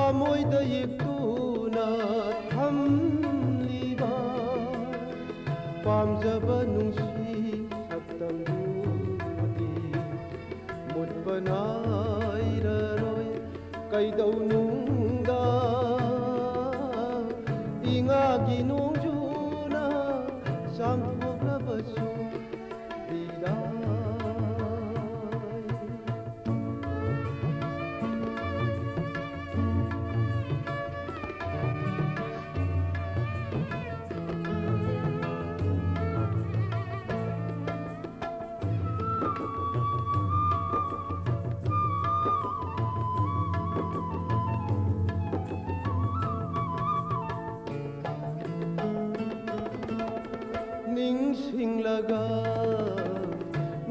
ꯊꯃꯣꯏꯗ ꯌꯦꯛꯇꯨꯅ ꯊꯝꯂꯤꯕ ꯄꯥꯝꯖꯕ ꯅꯨꯡꯁꯤ ꯁꯛꯇꯝꯗꯨꯗꯤ ꯃꯨꯠꯄ ꯅꯥꯏꯔꯔꯣꯏ ꯀꯩꯗꯧꯅꯨꯡꯗ ꯏꯉꯥꯒꯤ ꯅꯣꯡꯖꯨꯅ ꯆꯥꯝꯊꯣꯛꯂꯕꯁꯨ ꯕꯤꯗꯥꯏ ꯅꯤꯡꯁꯤꯡꯂꯒ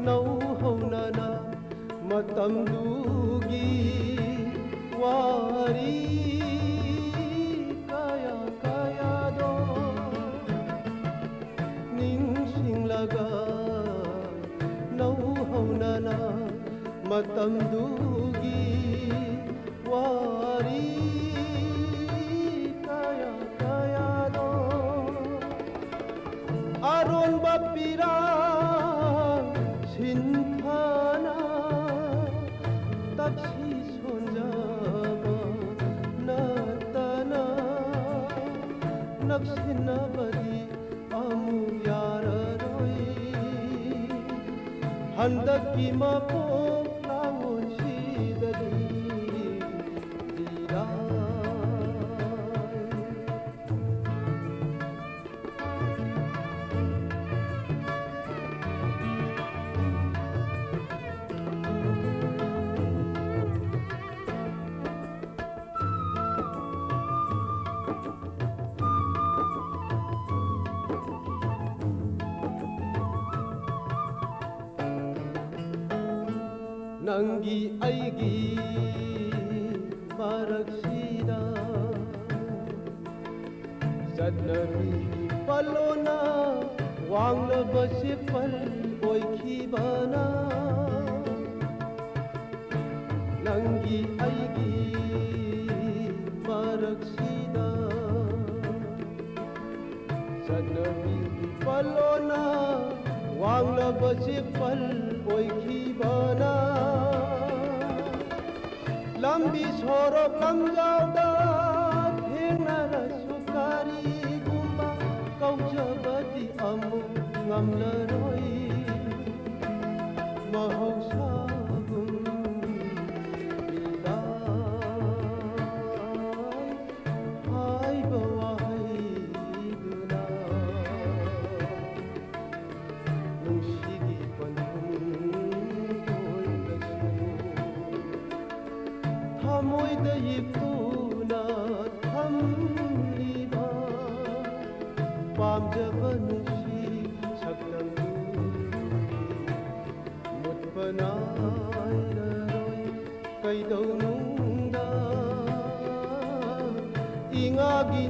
ꯅꯧꯍꯧꯅꯅ ꯃꯇꯝꯗꯨꯒꯤ ꯋꯥꯔꯤ ꯀꯌꯥ ꯀꯌꯥꯗꯣ ꯅꯤꯡꯁꯤꯡꯂꯒ ꯅꯧꯍꯧꯅꯅ ꯃꯇꯝꯗꯨꯒꯤ ꯋꯥꯔꯤ 아론바 삐랑 신파나 딱시 손잡아 나타나 낚시나바디 아무 야라로이 한다끼 마포 나온 시다디 디라 낭기 아이기 마락시다 잣나비 팔로나 왕러버시 팔 오이키바나 낭기 아이기 마락시다 잣나비 팔로나 왕러버시 팔 오이키바나 lambi sorop lamjauda thenara sukari gumba kaujabadi amu ngamlaroi mahausagum bidai hai bawai duna nungsigi ꯊꯃꯣꯏꯗ ꯌꯦꯛꯇꯨꯅ ꯊꯝꯂꯤꯕ ꯄꯥꯝꯖꯕ ꯅꯨꯡꯁꯤ ꯁꯛꯇꯝꯗꯨꯗꯤ ꯃꯨꯠꯄ ꯅꯥꯏꯔꯔꯣꯏ ꯀꯩꯗꯧꯅꯨꯡꯗ ꯏꯉꯥꯒꯤ